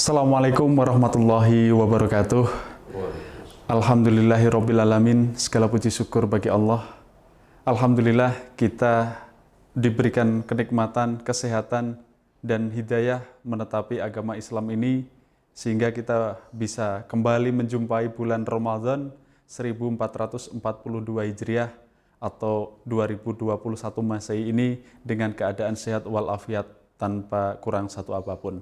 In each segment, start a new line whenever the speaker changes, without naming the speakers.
Assalamualaikum warahmatullahi wabarakatuh. Alhamdulillahirrabbilalamin. Segala puji syukur bagi Allah. Alhamdulillah kita diberikan kenikmatan, kesehatan, dan hidayah menetapi agama Islam ini, sehingga kita bisa kembali menjumpai bulan Ramadan 1442 Hijriah atau 2021 Masehi ini dengan keadaan sehat walafiat tanpa kurang satu apapun.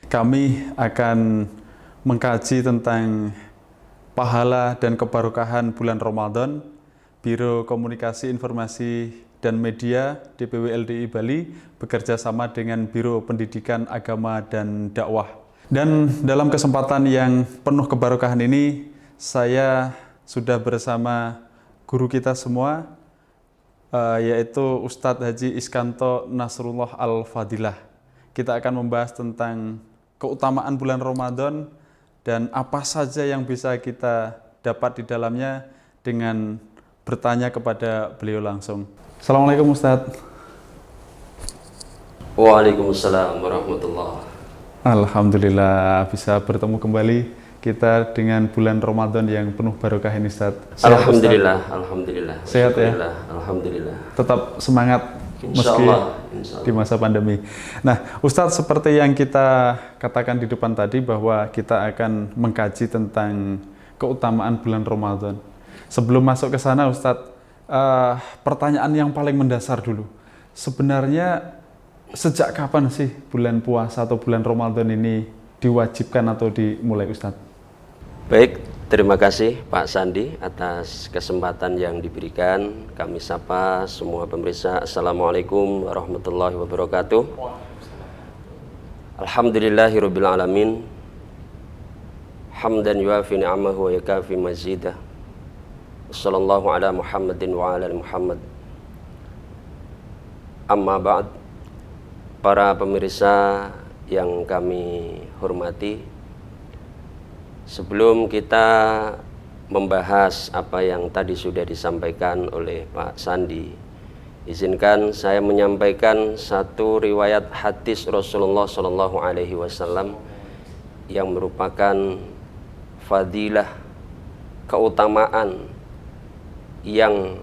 Kami akan mengkaji tentang pahala dan keberkahan bulan Ramadan. Biro Komunikasi Informasi dan Media DPW LDI Bali bekerja sama dengan Biro Pendidikan Agama dan Dakwah. Dan dalam kesempatan yang penuh keberkahan ini, saya sudah bersama guru kita semua, yaitu Ustadz Haji Iskanto Nasrullah Al-Fadilah. Kita akan membahas tentang keutamaan bulan Ramadan dan apa saja yang bisa kita dapat di dalamnya dengan bertanya kepada beliau langsung. Assalamualaikum Ustadz.
Waalaikumsalam warahmatullahi.
Alhamdulillah bisa bertemu kembali kita dengan bulan Ramadan yang penuh barokah ini, Ustadz.
Alhamdulillah, alhamdulillah.
Sehat ya?
Alhamdulillah.
Tetap semangat meski di masa pandemi. Nah, Ustadz, seperti yang kita katakan di depan tadi bahwa kita akan mengkaji tentang keutamaan bulan Ramadan. Sebelum masuk ke sana, Ustadz, pertanyaan yang paling mendasar dulu. Sebenarnya sejak kapan sih bulan puasa atau bulan Ramadan ini diwajibkan atau dimulai, Ustadz?
Baik, terima kasih Pak Sandi atas kesempatan yang diberikan. Kami sapa semua pemirsa. Assalamualaikum warahmatullahi wabarakatuh. Alhamdulillahirabbil alamin. Hamdan yuafi ni'amahu wa yakafi mazidah. Wassallallahu ala Muhammadin wa ala Muhammad. Amma ba'd. Para pemirsa yang kami hormati, sebelum kita membahas apa yang tadi sudah disampaikan oleh Pak Sandi, izinkan saya menyampaikan satu riwayat hadis Rasulullah Shallallahu Alaihi Wasallam yang merupakan fadilah, keutamaan yang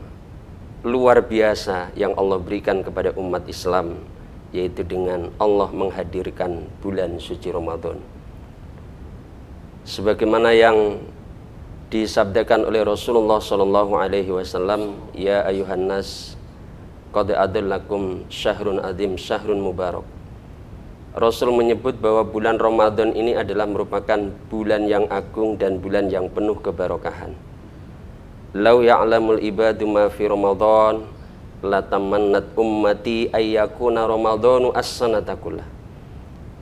luar biasa yang Allah berikan kepada umat Islam, yaitu dengan Allah menghadirkan bulan suci Ramadan. Sebagaimana yang disabdakan oleh Rasulullah Shallallahu Alaihi Wasallam, ya ayuhan nas, qad adallakum syahrun adim, syahrun mubarak. Rasul menyebut bahwa bulan Ramadan ini adalah merupakan bulan yang agung dan bulan yang penuh keberkahan. Lau ya'lamul ibadu ma fi Ramadan latamannat ummati ayyakuna Ramadanu as-sanata kullah.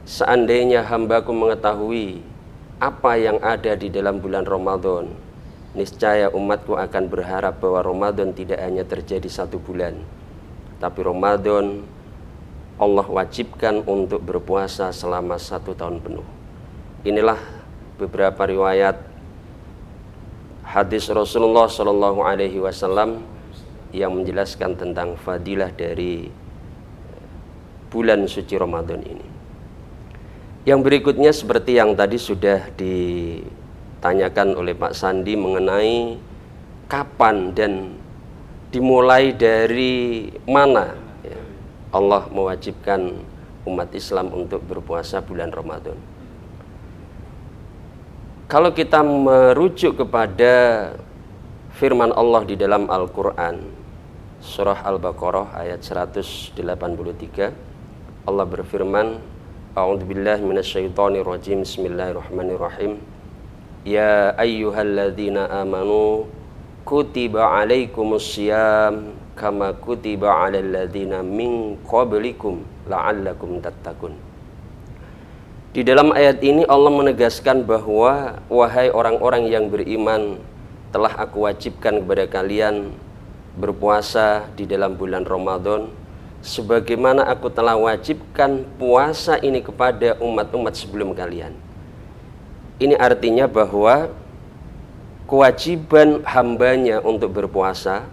Seandainya hambaku mengetahui apa yang ada di dalam bulan Ramadan, niscaya umatku akan berharap bahwa Ramadan tidak hanya terjadi satu bulan, tapi Ramadan Allah wajibkan untuk berpuasa selama 1 tahun penuh. Inilah beberapa riwayat hadis Rasulullah Shallallahu Alaihi Wasallam yang menjelaskan tentang fadilah dari bulan suci Ramadan ini. Yang berikutnya seperti yang tadi sudah ditanyakan oleh Pak Sandi mengenai kapan dan dimulai dari mana ya, Allah mewajibkan umat Islam untuk berpuasa bulan Ramadan. Kalau kita merujuk kepada firman Allah di dalam Al-Quran, surah Al-Baqarah ayat 183, Allah berfirman, A'udzubillahi minasyaitonirrajim. Bismillahirrahmanirrahim. Ya ayyuhalladzina amanu kutiba alaikumussyiyam kama kutiba alal ladzina min qablikum la'allakum tattaqun. Di dalam ayat ini Allah menegaskan bahwa wahai orang-orang yang beriman, telah aku wajibkan kepada kalian berpuasa di dalam bulan Ramadan sebagaimana aku telah wajibkan puasa ini kepada umat-umat sebelum kalian. Ini artinya bahwa kewajiban hambanya untuk berpuasa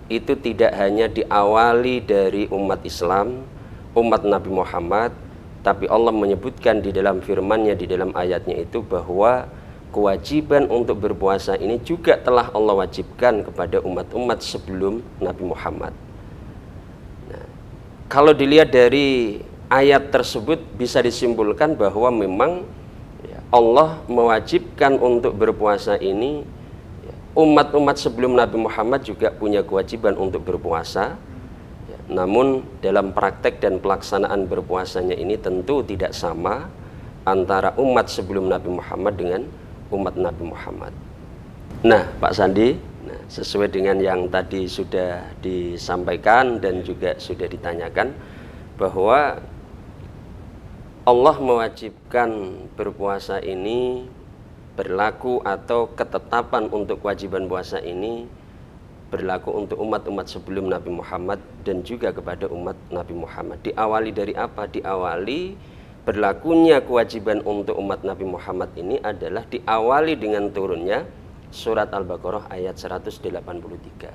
itu tidak hanya diawali dari umat Islam, umat Nabi Muhammad, Tapi Allah menyebutkan di dalam firman-Nya, di dalam ayatnya itu, bahwa kewajiban untuk berpuasa ini juga telah Allah wajibkan kepada umat-umat sebelum Nabi Muhammad. Nah, kalau dilihat dari ayat tersebut bisa disimpulkan bahwa memang Allah mewajibkan untuk berpuasa ini. Umat-umat sebelum Nabi Muhammad juga punya kewajiban untuk berpuasa. Namun dalam praktek dan pelaksanaan berpuasanya ini tentu tidak sama antara umat sebelum Nabi Muhammad dengan umat Nabi Muhammad. Nah, Pak Sandi, sesuai dengan yang tadi sudah disampaikan dan juga sudah ditanyakan, bahwa Allah mewajibkan berpuasa ini berlaku, atau ketetapan untuk kewajiban puasa ini berlaku untuk umat-umat sebelum Nabi Muhammad dan juga kepada umat Nabi Muhammad. Diawali dari apa? Diawali berlakunya kewajiban untuk umat Nabi Muhammad ini adalah diawali dengan turunnya surat Al-Baqarah ayat 183.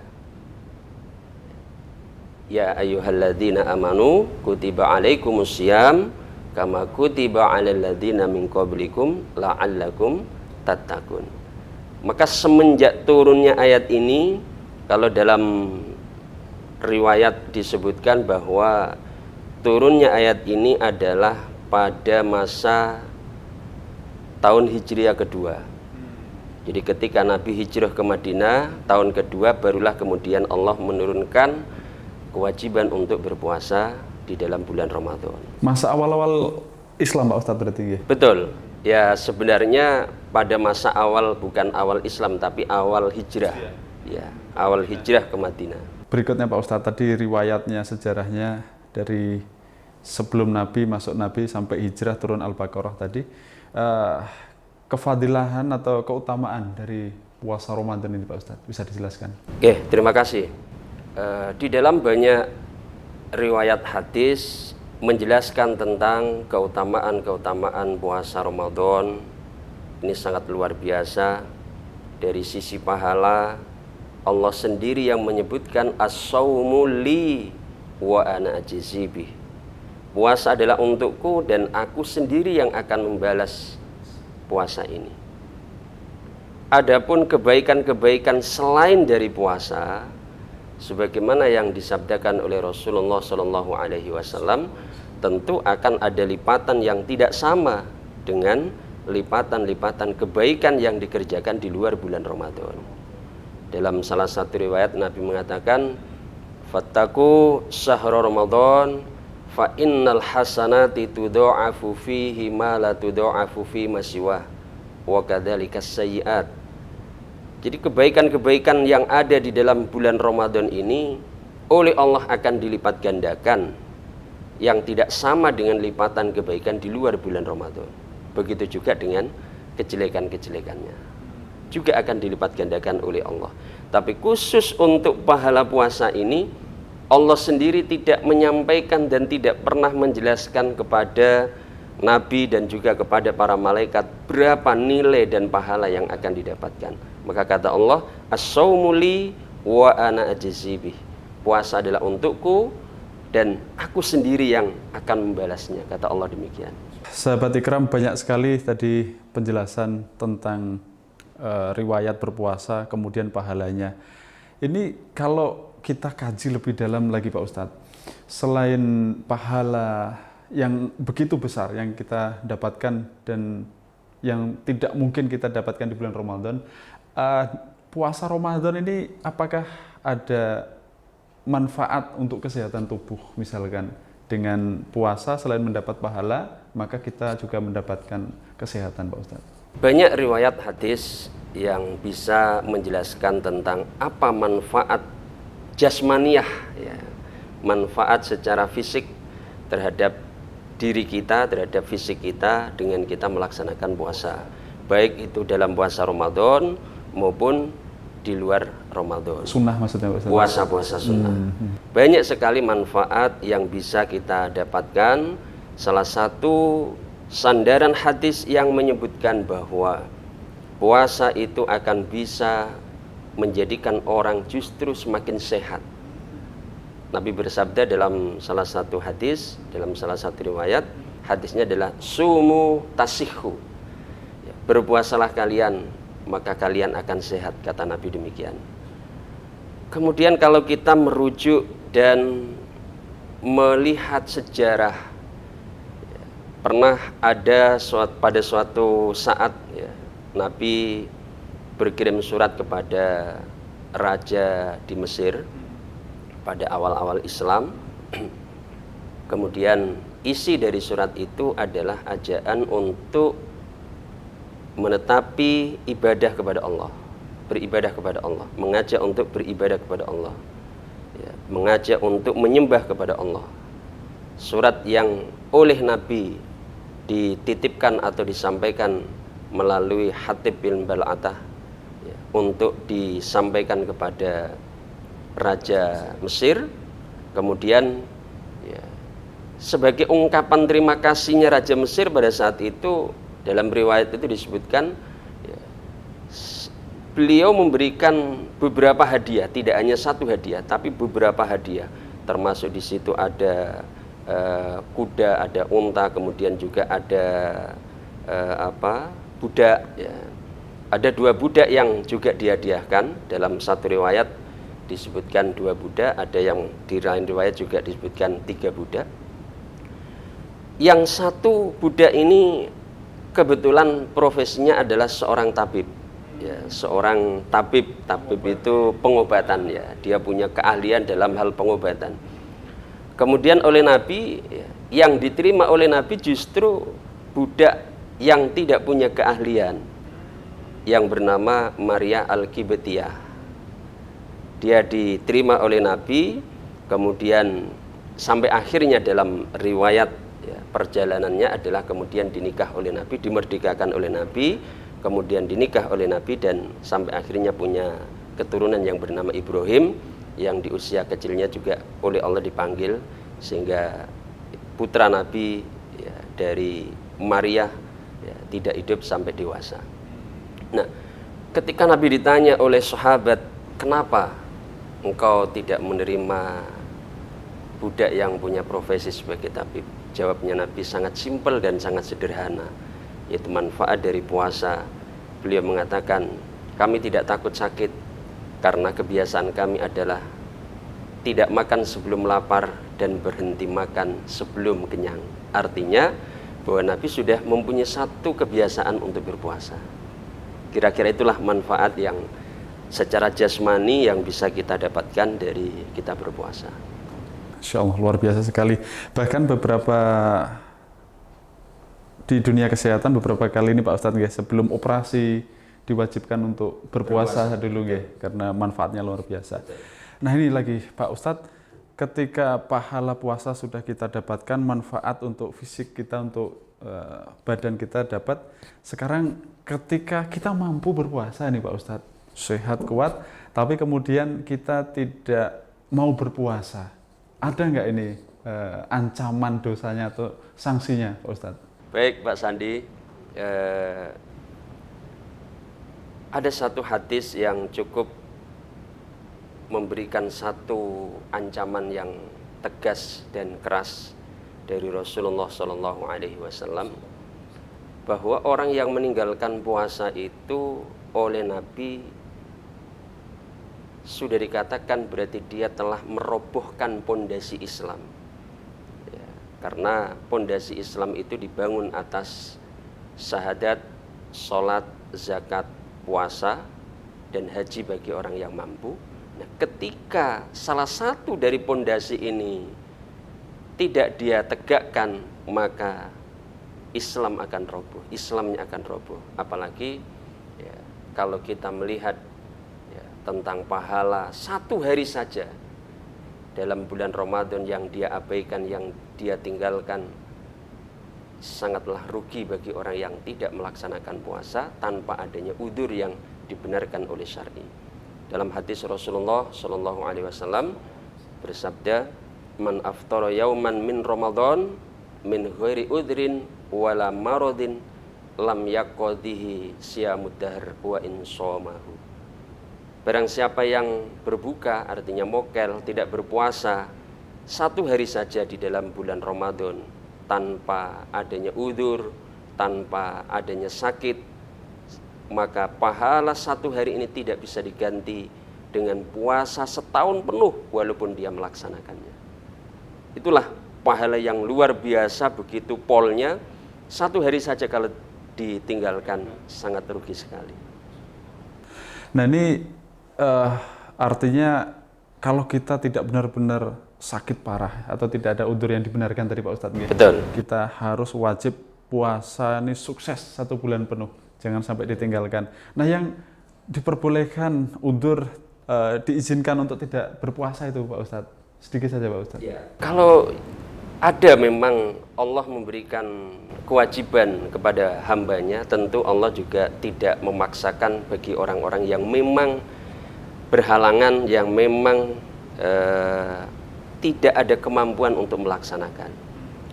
Ya ayyuhalladzina amanu kutiba alaikumusiyam kama kutiba alal ladzina min qablikum la'allakum tattaqun. Maka semenjak turunnya ayat ini, kalau dalam riwayat disebutkan bahwa turunnya ayat ini adalah pada masa tahun Hijriah kedua. Jadi ketika Nabi hijrah ke Madinah tahun kedua, barulah kemudian Allah menurunkan kewajiban untuk berpuasa di dalam bulan Ramadan.
Masa awal-awal Islam Pak Ustadz berarti ya?
Betul. Ya, sebenarnya pada masa awal, bukan awal Islam tapi awal hijrah. Ya, awal hijrah ke Madinah.
Berikutnya Pak Ustadz, tadi riwayatnya, sejarahnya dari sebelum Nabi, masuk Nabi sampai hijrah turun Al-Baqarah tadi, kefadilahan atau keutamaan dari puasa Ramadan ini Pak Ustadz, bisa dijelaskan?
Oke, terima kasih. Di dalam banyak riwayat hadis menjelaskan tentang keutamaan-keutamaan puasa Ramadan. Ini sangat luar biasa. Dari sisi pahala, Allah sendiri yang menyebutkan as-saumu li wa ana ajzi bih. Puasa adalah untukku dan aku sendiri yang akan membalas puasa ini. Adapun kebaikan-kebaikan selain dari puasa, sebagaimana yang disabdakan oleh Rasulullah SAW, tentu akan ada lipatan yang tidak sama dengan lipatan-lipatan kebaikan yang dikerjakan di luar bulan Ramadan. Dalam salah satu riwayat Nabi mengatakan, fattaku syahr Ramadan fa innal hasanati tudha'afu fihi ma la tudha'afu fi ma siwah wa kadzalikas sayyi'at. Jadi kebaikan-kebaikan yang ada di dalam bulan Ramadan ini oleh Allah akan dilipat gandakan, yang tidak sama dengan lipatan kebaikan di luar bulan Ramadan. Begitu juga dengan kejelekan-kejelekannya, juga akan dilipat gandakan oleh Allah. Tapi khusus untuk pahala puasa ini, Allah sendiri tidak menyampaikan dan tidak pernah menjelaskan kepada Nabi dan juga kepada para malaikat berapa nilai dan pahala yang akan didapatkan. Maka kata Allah, as-saumu li wa ana ajzi bih. Puasa adalah untukku dan aku sendiri yang akan membalasnya, kata Allah demikian.
Sahabat Ikram, banyak sekali tadi penjelasan tentang riwayat berpuasa, kemudian pahalanya. Ini kalau kita kaji lebih dalam lagi Pak Ustadz, selain pahala yang begitu besar yang kita dapatkan dan yang tidak mungkin kita dapatkan di bulan Ramadan, puasa Ramadan ini apakah ada manfaat untuk kesehatan tubuh? Misalkan dengan puasa selain mendapat pahala, maka kita juga mendapatkan kesehatan Pak Ustadz.
Banyak riwayat hadis yang bisa menjelaskan tentang apa manfaat jasmaniah, ya, manfaat secara fisik terhadap diri kita, terhadap fisik kita dengan kita melaksanakan puasa, baik itu dalam puasa Ramadan maupun di luar Ramadan.
Sunnah maksudnya Pak Ustadz?
Puasa-puasa sunnah. Banyak sekali manfaat yang bisa kita dapatkan. Salah satu sandaran hadis yang menyebutkan bahwa puasa itu akan bisa menjadikan orang justru semakin sehat. Nabi bersabda dalam salah satu hadis, dalam salah satu riwayat, Hadisnya adalah sumu tasihhu. Ya, berpuasalah kalian maka kalian akan sehat, kata Nabi demikian. Kemudian kalau kita merujuk dan melihat sejarah, ya, pernah ada pada suatu saat ya, Nabi berkirim surat kepada raja di Mesir pada awal-awal Islam. Kemudian isi dari surat itu adalah ajakan untuk menetapi ibadah kepada Allah, beribadah kepada Allah, mengajak untuk beribadah kepada Allah, ya, mengajak untuk menyembah kepada Allah. Surat yang oleh Nabi dititipkan atau disampaikan melalui Hatib bin Bal'atah, ya, untuk disampaikan kepada Raja Mesir. Kemudian ya, sebagai ungkapan terima kasihnya Raja Mesir pada saat itu, dalam riwayat itu disebutkan ya, beliau memberikan beberapa hadiah, tidak hanya satu hadiah tapi beberapa hadiah, termasuk di situ ada kuda, ada unta, kemudian juga ada budak ya. Ada 2 budak yang juga dihadiahkan. Dalam satu riwayat disebutkan 2 budak, ada yang di lain riwayat juga disebutkan 3 budak. Yang satu budak ini kebetulan profesinya adalah seorang tabib ya, seorang tabib itu pengobatan ya, dia punya keahlian dalam hal pengobatan. Kemudian oleh Nabi ya, yang diterima oleh Nabi justru budak yang tidak punya keahlian, yang bernama Maria Al-Qibtiyah. Dia diterima oleh Nabi, kemudian sampai akhirnya dalam riwayat ya, perjalanannya adalah kemudian dinikah oleh Nabi, dimerdekakan oleh Nabi, kemudian dinikah oleh Nabi, dan sampai akhirnya punya keturunan yang bernama Ibrahim, yang di usia kecilnya juga oleh Allah dipanggil, sehingga putra Nabi ya, dari Maria ya, tidak hidup sampai dewasa. Nah, ketika Nabi ditanya oleh sahabat, kenapa engkau tidak menerima budak yang punya profesi sebagai tabib? Jawabnya Nabi sangat simpel dan sangat sederhana, yaitu manfaat dari puasa. Beliau mengatakan, kami tidak takut sakit karena kebiasaan kami adalah tidak makan sebelum lapar dan berhenti makan sebelum kenyang. Artinya bahwa Nabi sudah mempunyai satu kebiasaan untuk berpuasa. Kira-kira itulah manfaat yang secara jasmani yang bisa kita dapatkan dari kita berpuasa.
Insya Allah, luar biasa sekali. Bahkan beberapa di dunia kesehatan beberapa kali ini Pak Ustadz, sebelum operasi diwajibkan untuk berpuasa dulu karena manfaatnya luar biasa. Nah ini lagi Pak Ustadz, ketika pahala puasa sudah kita dapatkan, manfaat untuk fisik kita, untuk badan kita dapat. Sekarang ketika kita mampu berpuasa nih Pak Ustadz, sehat kuat, tapi kemudian kita tidak mau berpuasa, ada nggak ini ancaman dosanya atau sanksinya Pak Ustadz?
Baik Pak Sandi, ada satu hadis yang cukup memberikan satu ancaman yang tegas dan keras dari Rasulullah SAW, bahwa orang yang meninggalkan puasa itu oleh Nabi sudah dikatakan berarti dia telah merobohkan pondasi Islam ya, karena pondasi Islam itu dibangun atas syahadat, sholat, zakat, puasa, dan haji bagi orang yang mampu. Nah, ketika salah satu dari pondasi ini tidak dia tegakkan, maka Islam akan roboh, Islamnya akan roboh. Apalagi ya, kalau kita melihat tentang pahala satu hari saja dalam bulan Ramadan yang dia abaikan, yang dia tinggalkan, sangatlah rugi bagi orang yang tidak melaksanakan puasa tanpa adanya udzur yang dibenarkan oleh syar'i. Dalam hadis Rasulullah SAW bersabda, man aftara yauman min Ramadan min ghairi udhrin wala maradin lam yaqdihi siyamud dahr wa in shamahu. Barang siapa yang berbuka, artinya mokel, tidak berpuasa satu hari saja di dalam bulan Ramadan, tanpa adanya udzur, tanpa adanya sakit, maka pahala satu hari ini tidak bisa diganti dengan puasa setahun penuh walaupun dia melaksanakannya. Itulah pahala yang luar biasa, begitu polnya. Satu hari saja kalau ditinggalkan sangat rugi sekali.
Nah ini artinya kalau kita tidak benar-benar sakit parah atau tidak ada udzur yang dibenarkan tadi Pak Ustadz,
Betul.
kita harus wajib puasa ini sukses 1 bulan penuh, jangan sampai ditinggalkan. Nah yang diperbolehkan udzur diizinkan untuk tidak berpuasa itu Pak Ustadz, sedikit saja Pak Ustadz.
Ya. Kalau ada memang Allah memberikan kewajiban kepada hambanya, tentu Allah juga tidak memaksakan bagi orang-orang yang memang berhalangan, yang memang tidak ada kemampuan untuk melaksanakan.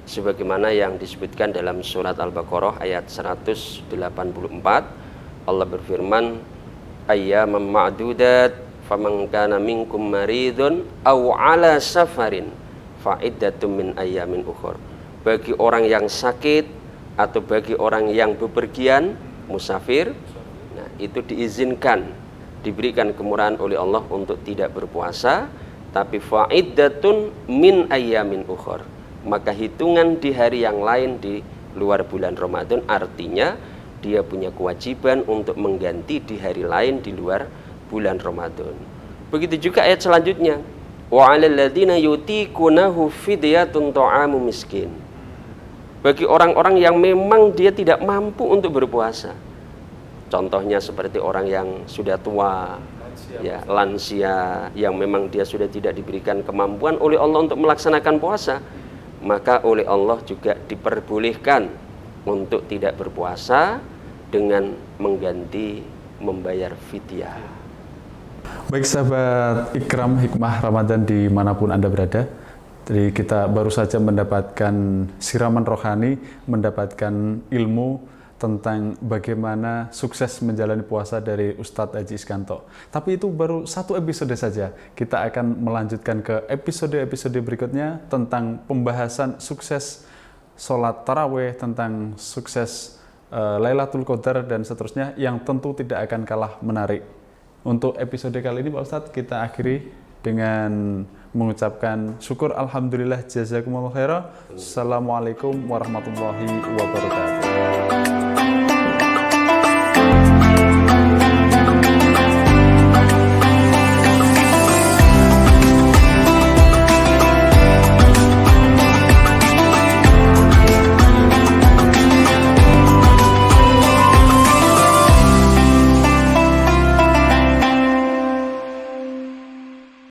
Sebagaimana yang disebutkan dalam surat Al-Baqarah ayat 184, Allah berfirman, ayyaman ma'dudat faman kana minkum maridun aw ala safarin fa'iddatun min ayyamin ukhur. Bagi orang yang sakit atau bagi orang yang bepergian, musafir, nah itu diizinkan, diberikan kemurahan oleh Allah untuk tidak berpuasa, tapi fa'iddatun min ayyamin ukhur, maka hitungan di hari yang lain di luar bulan Ramadan, artinya dia punya kewajiban untuk mengganti di hari lain di luar bulan Ramadan. Begitu juga ayat selanjutnya, wa 'alal ladzina yutiqunahu fidyatun ta'amu miskin. Bagi orang-orang yang memang dia tidak mampu untuk berpuasa. Contohnya seperti orang yang sudah tua, ya, lansia, yang memang dia sudah tidak diberikan kemampuan oleh Allah untuk melaksanakan puasa, maka oleh Allah juga diperbolehkan untuk tidak berpuasa dengan mengganti membayar fidyah.
Baik sahabat Ikram Hikmah Ramadan dimanapun Anda berada, jadi kita baru saja mendapatkan siraman rohani, mendapatkan ilmu tentang bagaimana sukses menjalani puasa dari Ustadz Haji Iskanto. Tapi itu baru 1 episode saja. Kita akan melanjutkan ke episode-episode berikutnya tentang pembahasan sukses sholat taraweh, tentang sukses Lailatul Qadar dan seterusnya, yang tentu tidak akan kalah menarik. Untuk episode kali ini Pak Ustadz kita akhiri dengan mengucapkan syukur alhamdulillah jazakumullah khairan. Assalamualaikum warahmatullahi wabarakatuh.